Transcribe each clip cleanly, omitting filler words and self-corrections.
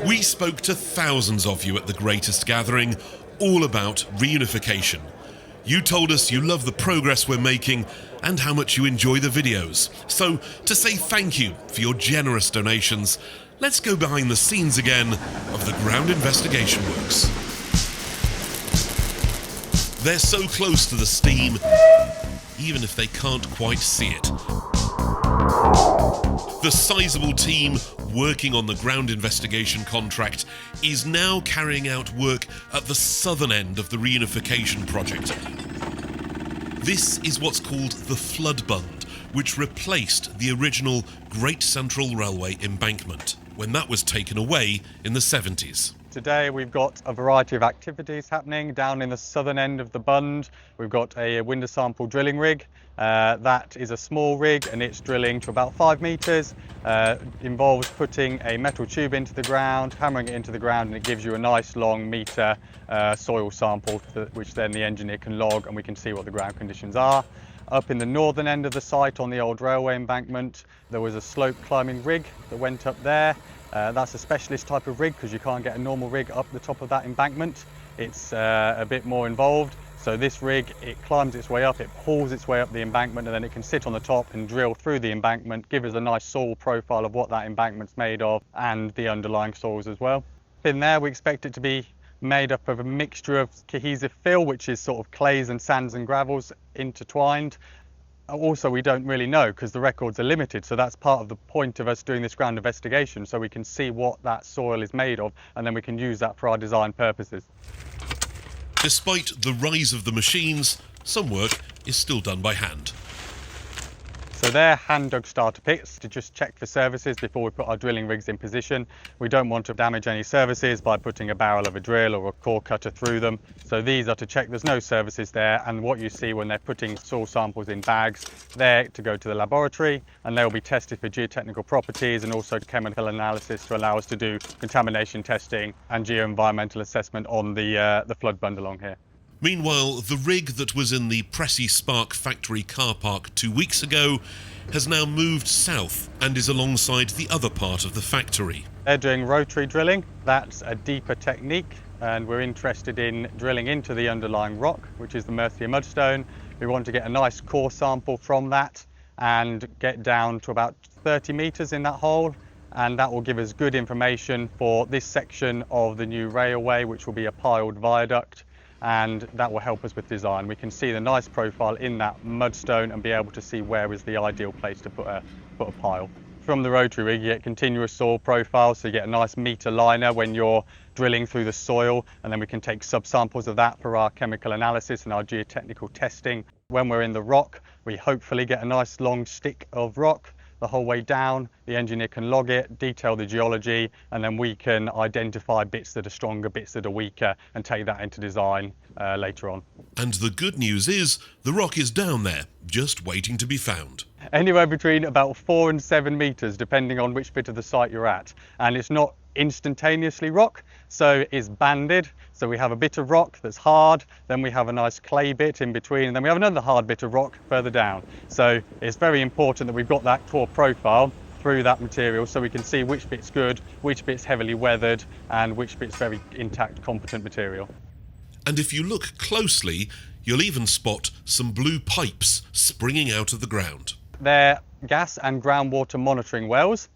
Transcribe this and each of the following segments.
We spoke to thousands of you at the greatest gathering, all about reunification. You told us you love the progress we're making and how much you enjoy the videos. So, to say thank you for your generous donations, let's go behind the scenes again of the ground investigation works. They're so close to the steam, even if they can't quite see it. The sizable team working on the ground investigation contract is now carrying out work at the southern end of the reunification project. This is what's called the Floodbund, which replaced the original Great Central Railway embankment when that was taken away in the 70s. Today we've got a variety of activities happening down in the southern end of the bund. We've got a window sample drilling rig. That is a small rig and it's drilling to about 5 metres. Involves putting a metal tube into the ground, hammering it into the ground, and it gives you a nice long metre soil sample which then the engineer can log and we can see what the ground conditions are. Up in the northern end of the site on the old railway embankment, there was a slope climbing rig that went up there. That's a specialist type of rig because you can't get a normal rig up the top of that embankment. It's a bit more involved. So this rig, it climbs its way up, it pulls its way up the embankment, and then it can sit on the top and drill through the embankment, give us a nice soil profile of what that embankment's made of and the underlying soils as well. In there we expect it to be made up of a mixture of cohesive fill, which is sort of clays and sands and gravels intertwined. Also, we don't really know because the records are limited, so that's part of the point of us doing this ground investigation, so we can see what that soil is made of and then we can use that for our design purposes. Despite the rise of the machines, some work is still done by hand. So they're hand-dug starter pits to just check for surfaces before we put our drilling rigs in position. We don't want to damage any surfaces by putting a barrel of a drill or a core cutter through them. So these are to check there's no surfaces there, and what you see when they're putting soil samples in bags, they're to go to the laboratory and they'll be tested for geotechnical properties and also chemical analysis to allow us to do contamination testing and geo-environmental assessment on the Floodbund along here. Meanwhile, the rig that was in the Pressy Spark factory car park 2 weeks ago has now moved south and is alongside the other part of the factory. They're doing rotary drilling. That's a deeper technique, and we're interested in drilling into the underlying rock, which is the Mercia mudstone. We want to get a nice core sample from that and get down to about 30 metres in that hole, and that will give us good information for this section of the new railway, which will be a piled viaduct, and that will help us with design. We can see the nice profile in that mudstone and be able to see where is the ideal place to put a pile. From the rotary rig, you get continuous soil profile, so you get a nice meter liner when you're drilling through the soil, and then we can take subsamples of that for our chemical analysis and our geotechnical testing. When we're in the rock, we hopefully get a nice long stick of rock the whole way down. The engineer can log it, detail the geology, and then we can identify bits that are stronger, bits that are weaker, and take that into design later on. And the good news is the rock is down there, just waiting to be found. Anywhere between about 4 and 7 metres, depending on which bit of the site you're at. And it's not instantaneously rock, so it's banded. So we have a bit of rock that's hard, then we have a nice clay bit in between, and then we have another hard bit of rock further down. So it's very important that we've got that core profile through that material so we can see which bit's good, which bit's heavily weathered, and which bit's very intact, competent material. And if you look closely, you'll even spot some blue pipes springing out of the ground. They're gas and groundwater monitoring wells.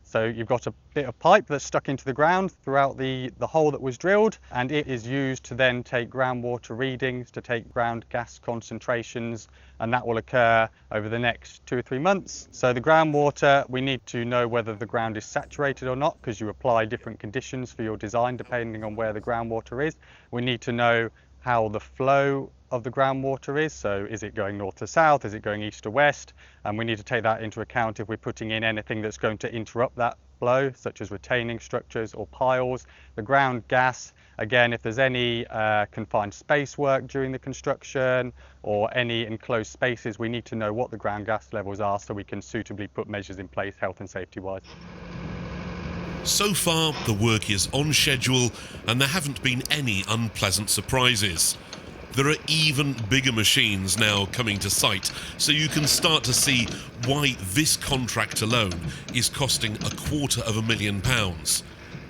So you've got a bit of pipe that's stuck into the ground throughout the hole that was drilled, and it is used to then take groundwater readings, to take ground gas concentrations, and that will occur over the next 2 or 3 months. So the groundwater, we need to know whether the ground is saturated or not, because you apply different conditions for your design depending on where the groundwater is. We need to know how the flow of the groundwater is, so is it going north to south, is it going east to west, and we need to take that into account if we're putting in anything that's going to interrupt that flow, such as retaining structures or piles. The ground gas, again, if there's any confined space work during the construction or any enclosed spaces, we need to know what the ground gas levels are so we can suitably put measures in place health and safety wise. So far, the work is on schedule and there haven't been any unpleasant surprises. There are even bigger machines now coming to site, so you can start to see why this contract alone is costing £250,000.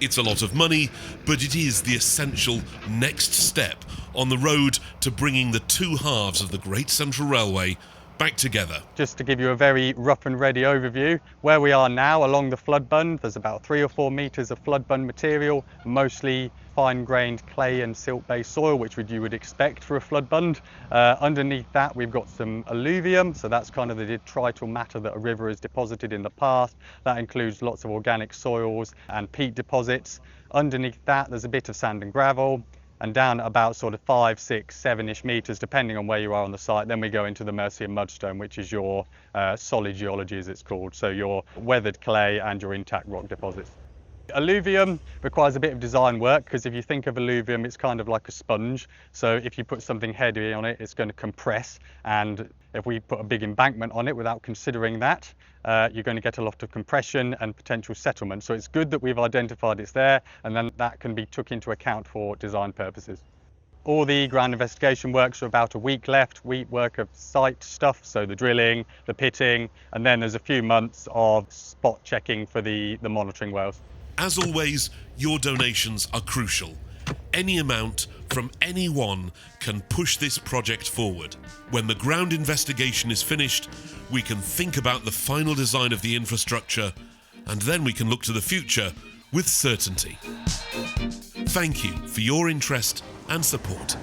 It's a lot of money, but it is the essential next step on the road to bringing the two halves of the Great Central Railway back together. Just to give you a very rough and ready overview, where we are now along the Floodbund, there's about 3 or 4 metres of Floodbund material, mostly fine-grained clay and silt-based soil, which you would expect for a Floodbund. Underneath that we've got some alluvium, so that's kind of the detrital matter that a river has deposited in the past. That includes lots of organic soils and peat deposits. Underneath that there's a bit of sand and gravel. And down at about sort of 5, 6, 7-ish metres, depending on where you are on the site, then we go into the Mercian mudstone, which is your solid geology, as it's called, so your weathered clay and your intact rock deposits. Alluvium requires a bit of design work, because if you think of alluvium, it's kind of like a sponge. So if you put something heavy on it, it's going to compress, and if we put a big embankment on it without considering that, you're going to get a lot of compression and potential settlement. So it's good that we've identified it's there, and then that can be took into account for design purposes. All the ground investigation works are about a week left, week work of site stuff, so the drilling, the pitting, and then there's a few months of spot checking for the monitoring wells. As always, your donations are crucial. Any amount from anyone can push this project forward. When the ground investigation is finished, we can think about the final design of the infrastructure, and then we can look to the future with certainty. Thank you for your interest and support.